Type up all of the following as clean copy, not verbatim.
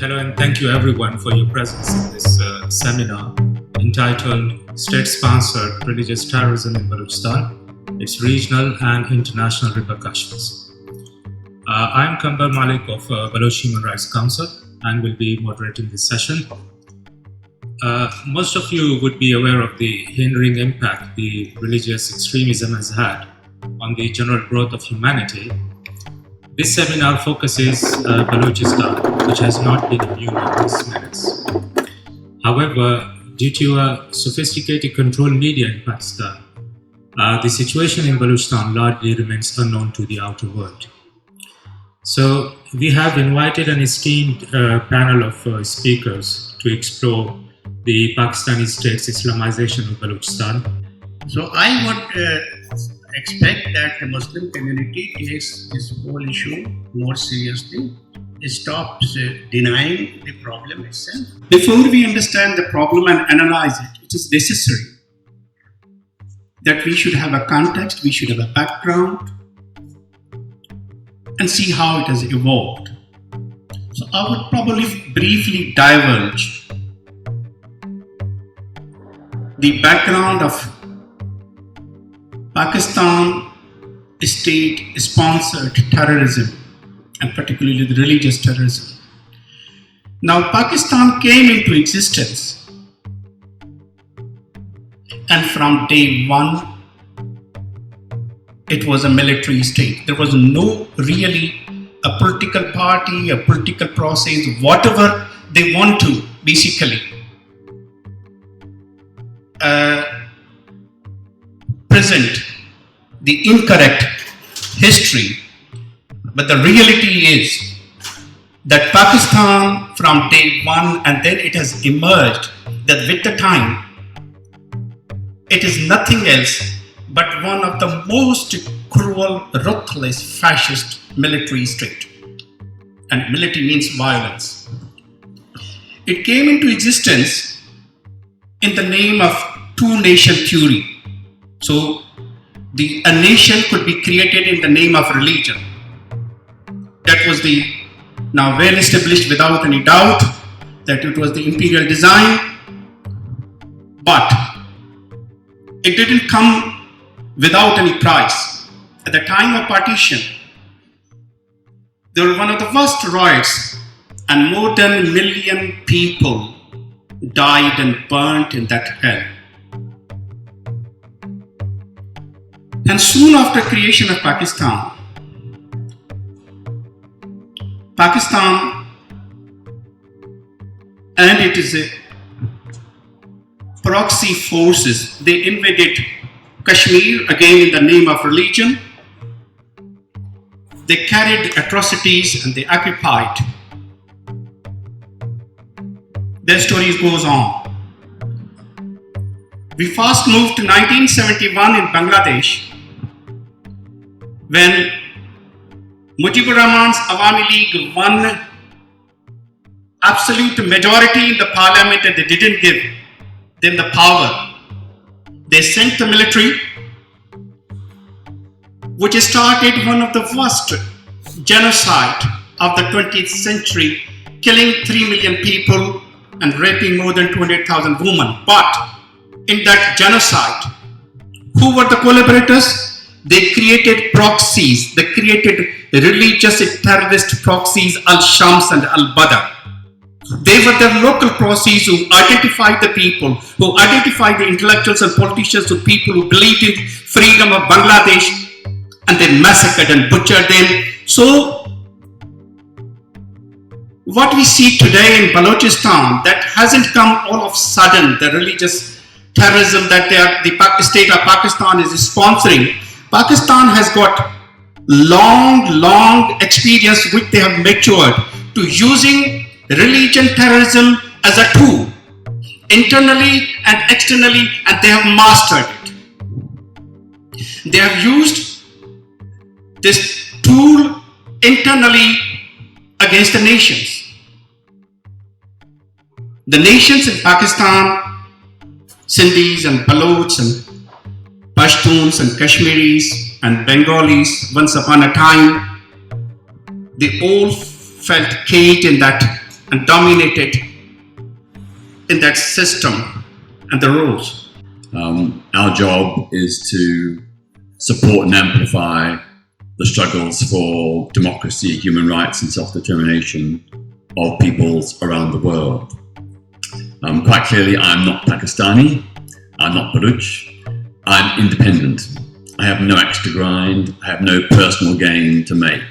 Hello and thank you everyone for your presence in this seminar entitled State-Sponsored Religious Terrorism in Balochistan, Its Regional and International Repercussions. I am Kambar Malik of Baloch Human Rights Council and will be moderating this session. Most of you would be aware of the hindering impact the religious extremism has had on the general growth of humanity. This seminar focuses Balochistan, which has not been immune to these menace. However, due to a sophisticated control media in Pakistan, the situation in Balochistan largely remains unknown to the outer world. So we have invited an esteemed panel of speakers to explore the Pakistani state's Islamization of Balochistan. So I would expect that the Muslim community takes this whole issue more seriously, stops denying the problem itself. Before we understand the problem and analyze it, it is necessary that we should have a context, we should have a background, and see how it has evolved. So I would probably briefly divulge the background of Pakistan state-sponsored terrorism, and particularly the religious terrorism. Now, Pakistan came into existence, and from day one, it was a military state. There was no really a political party, a political process, whatever they want to, basically. Present the incorrect history, but the reality is that Pakistan from day one, and then it has emerged that with the time it is nothing else but one of the most cruel, ruthless, fascist military state. And military means violence. It came into existence in the name of two-nation theory. So, a nation could be created in the name of religion. That was now well established without any doubt that it was the imperial design. But it didn't come without any price. At the time of partition, there were one of the worst riots, and more than 1 million people died and burnt in that hell. And soon after creation of Pakistan and it is a proxy forces, they invaded Kashmir again in the name of religion. They carried atrocities and they occupied. Their story goes on. We first moved to 1971 in Bangladesh, when Mujibur Rahman's Awami League won absolute majority in the parliament, and they didn't give them the power. They sent the military, which started one of the worst genocide of the 20th century, killing 3 million people and raping more than 200,000 women. But in that genocide, who were the collaborators? They created proxies. They created religious terrorist proxies, Al-Shams and Al-Badr. They were the local proxies who identified the people, who identified the intellectuals and politicians, the people who believed in freedom of Bangladesh, and they massacred and butchered them. So, what we see today in Balochistan, that hasn't come all of a sudden, the religious terrorism that the state of Pakistan is sponsoring. Pakistan has got long experience which they have matured to using religion terrorism as a tool, internally and externally, and they have mastered it. They have used this tool internally against the nations. The nations in Pakistan, Sindhis and Balochs and Pashtuns and Kashmiris and Bengalis, once upon a time, they all felt caged in that and dominated in that system and the rules. Our job is to support and amplify the struggles for democracy, human rights and self-determination of peoples around the world. Quite clearly, I'm not Pakistani, I'm not Baloch, I'm independent. I have no axe to grind, I have no personal gain to make.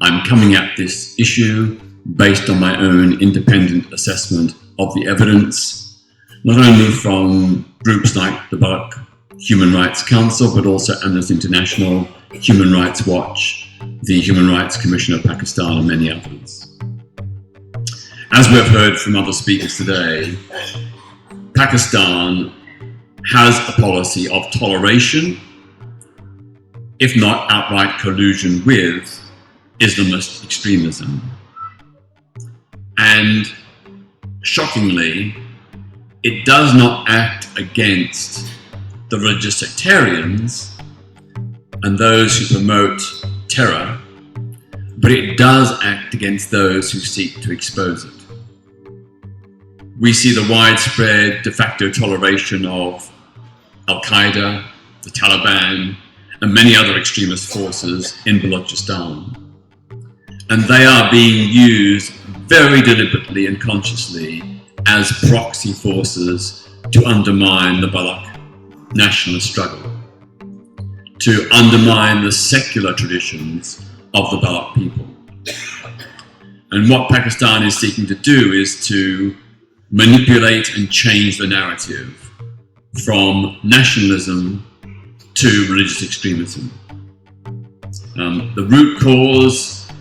I'm coming at this issue based on my own independent assessment of the evidence, not only from groups like the Baloch Human Rights Council, but also Amnesty International, Human Rights Watch, the Human Rights Commission of Pakistan, and many others. As we've heard from other speakers today, Pakistan has a policy of toleration, if not outright collusion with, Islamist extremism. And shockingly, it does not act against the religious sectarians and those who promote terror, but it does act against those who seek to expose it. We see the widespread de facto toleration of Al-Qaeda, the Taliban, and many other extremist forces in Balochistan. And they are being used very deliberately and consciously as proxy forces to undermine the Baloch nationalist struggle, to undermine the secular traditions of the Baloch people. And what Pakistan is seeking to do is to manipulate and change the narrative from nationalism to religious extremism. The root cause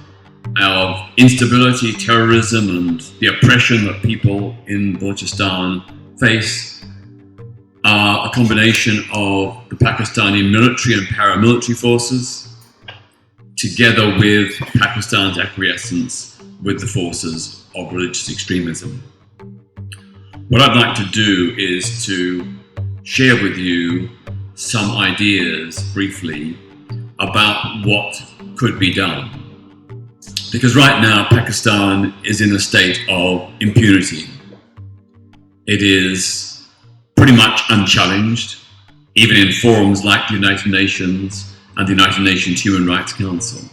of instability, terrorism, and the oppression that people in Balochistan face are a combination of the Pakistani military and paramilitary forces, together with Pakistan's acquiescence with the forces of religious extremism. What I'd like to do is to share with you some ideas briefly about what could be done. Because right now, Pakistan is in a state of impunity. It is pretty much unchallenged, even in forums like the United Nations and the United Nations Human Rights Council,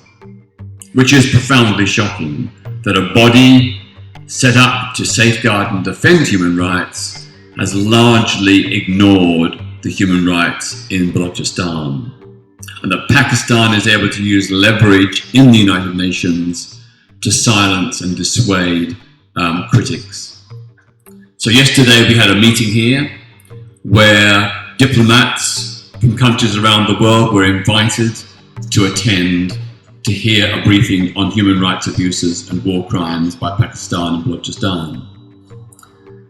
which is profoundly shocking that a body set up to safeguard and defend human rights has largely ignored the human rights in Balochistan, and that Pakistan is able to use leverage in the United Nations to silence and dissuade critics. So yesterday we had a meeting here where diplomats from countries around the world were invited to attend to hear a briefing on human rights abuses and war crimes by Pakistan and Balochistan.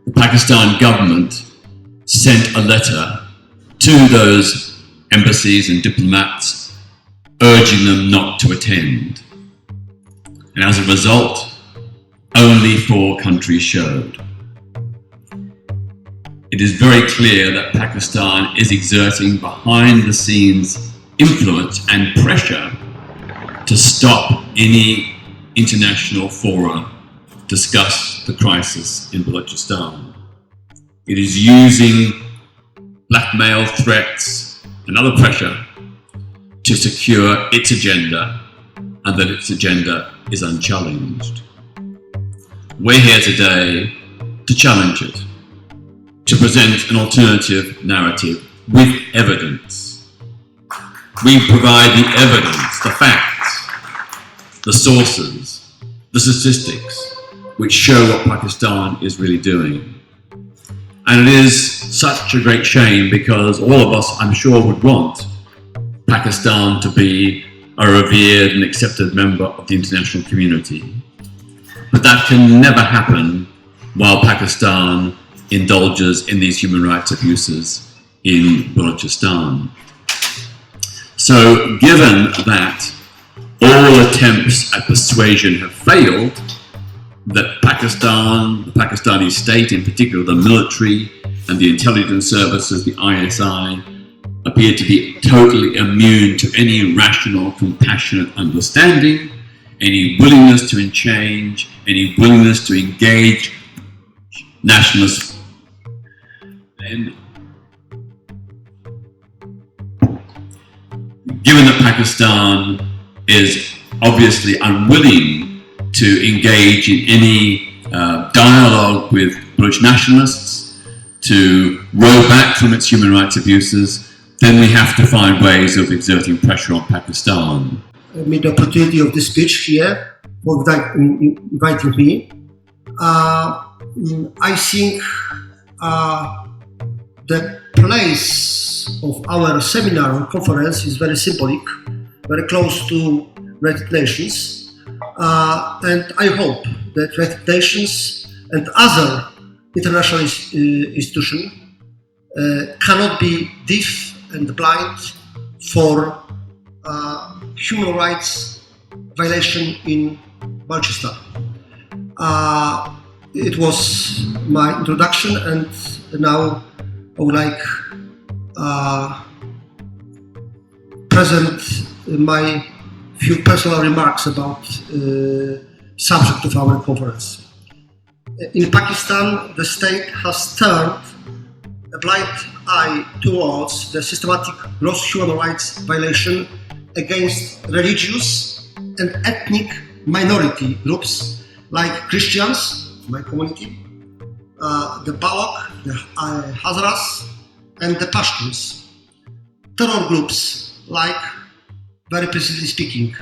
The Pakistan government sent a letter to those embassies and diplomats urging them not to attend. And as a result, only 4 countries showed. It is very clear that Pakistan is exerting behind the scenes influence and pressure to stop any international fora discuss the crisis in Balochistan. It is using blackmail, threats, and other pressure to secure its agenda, and that its agenda is unchallenged. We're here today to challenge it, to present an alternative narrative with evidence. We provide the evidence, the facts, the sources, the statistics, which show what Pakistan is really doing. And it is such a great shame because all of us, I'm sure, would want Pakistan to be a revered and accepted member of the international community. But that can never happen while Pakistan indulges in these human rights abuses in Balochistan. So given that all attempts at persuasion have failed, that Pakistan, the Pakistani state, in particular the military and the intelligence services, the ISI, appear to be totally immune to any rational, compassionate understanding, any willingness to change, any willingness to engage nationalists. And given that Pakistan is obviously unwilling to engage in any dialogue with Baloch nationalists, to row back from its human rights abuses, then we have to find ways of exerting pressure on Pakistan. I made the opportunity of this speech here for inviting me. I think the place of our seminar or conference is very symbolic, very close to United Nations, and I hope that United Nations and other international institutions cannot be deaf and blind for human rights violation in Balochistan. It was my introduction, and now I would like present my few personal remarks about subject of our conference. In Pakistan, the state has turned a blind eye towards the systematic gross human rights violation against religious and ethnic minority groups like Christians, my community, the Baloch, the Hazaras, and the Pashtuns. Terror groups like, very precisely speaking,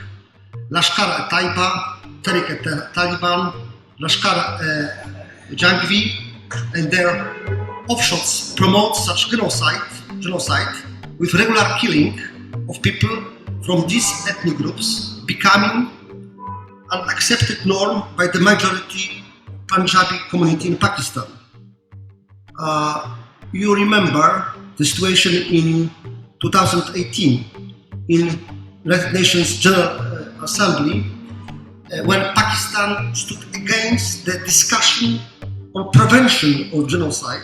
Lashkar-e-Taiba, Tariq-e-Taliban, Lashkar-e-Jangvi, and their offshoots promote such genocide with regular killing of people from these ethnic groups, becoming an accepted norm by the majority Punjabi community in Pakistan. You remember the situation in 2018 in United Nations General Assembly when Pakistan stood against the discussion on prevention of genocide,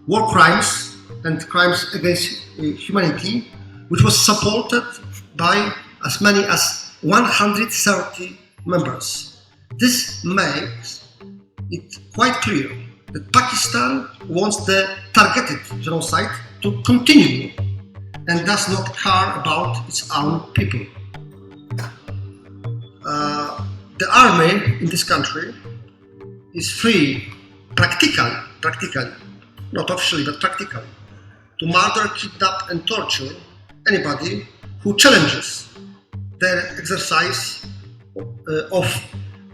war crimes and crimes against humanity, which was supported by as many as 130 members. This makes it quite clear that Pakistan wants the targeted genocide to continue and does not care about its own people. The army in this country is free, practically, not officially, but practically, to murder, kidnap and torture anybody who challenges their exercise of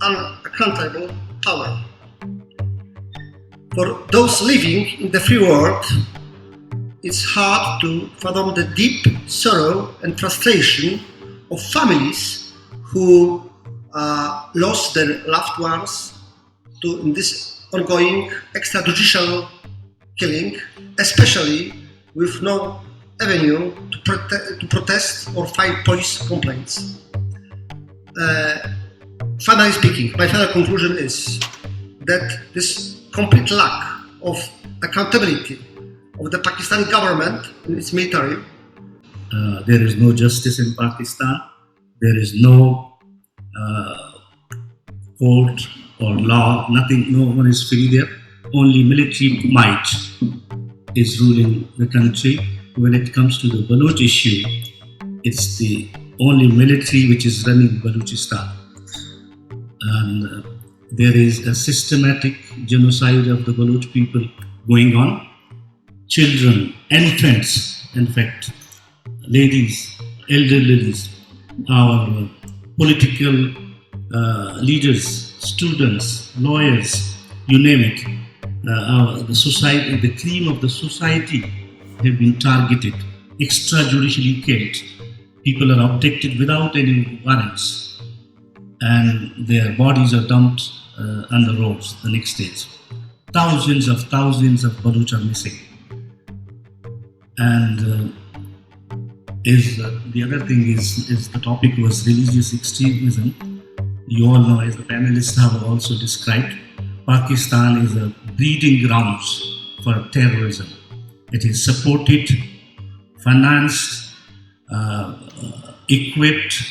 unaccountable power. For those living in the free world, it's hard to fathom the deep sorrow and frustration of families who lost their loved ones in this ongoing extrajudicial killing, especially with no avenue to protest or file police complaints. Finally speaking, my final conclusion is that this complete lack of accountability of the Pakistani government and its military. There is no justice in Pakistan. There is no court or law, nothing, no one is free there. Only military might is ruling the country. When it comes to the Baloch issue, it's the only military which is running Balochistan. And there is a systematic genocide of the Baloch people going on. Children, infants, in fact, ladies, elder ladies, our political leaders, students, lawyers, you name it, the society, the cream of the society have been targeted, extrajudicially killed. People are abducted without any warrants, and their bodies are dumped on the roads the next days. Thousands of Baloch are missing. And the other thing is the topic was religious extremism. You all know, as the panelists have also described, Pakistan is a breeding grounds for terrorism. It is supported, financed, equipped,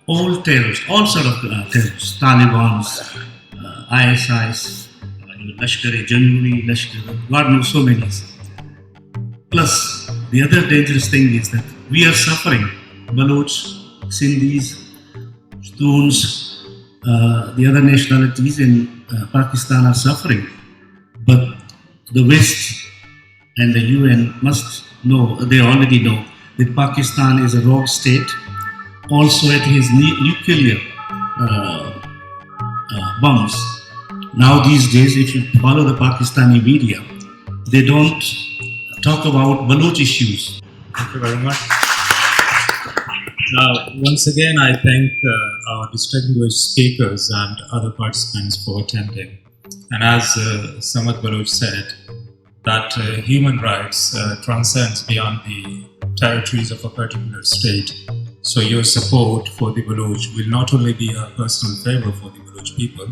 all terrorists, all sort of terrorists, Taliban's, ISIs, Lashkar-e-Januri, God knows so many. Plus, the other dangerous thing is that we are suffering. Baloch, Sindhis, Shtuns, the other nationalities in Pakistan are suffering. But the West and the UN must know, they already know, that Pakistan is a rogue state. Also, it has nuclear bombs. Now these days, if you follow the Pakistani media, they don't talk about Baloch issues. Thank you very much. Now, once again, I thank our distinguished speakers and other participants for attending. And as Samad Baloch said, that human rights transcends beyond the territories of a particular state. So your support for the Baloch will not only be a personal favor for the Baloch people,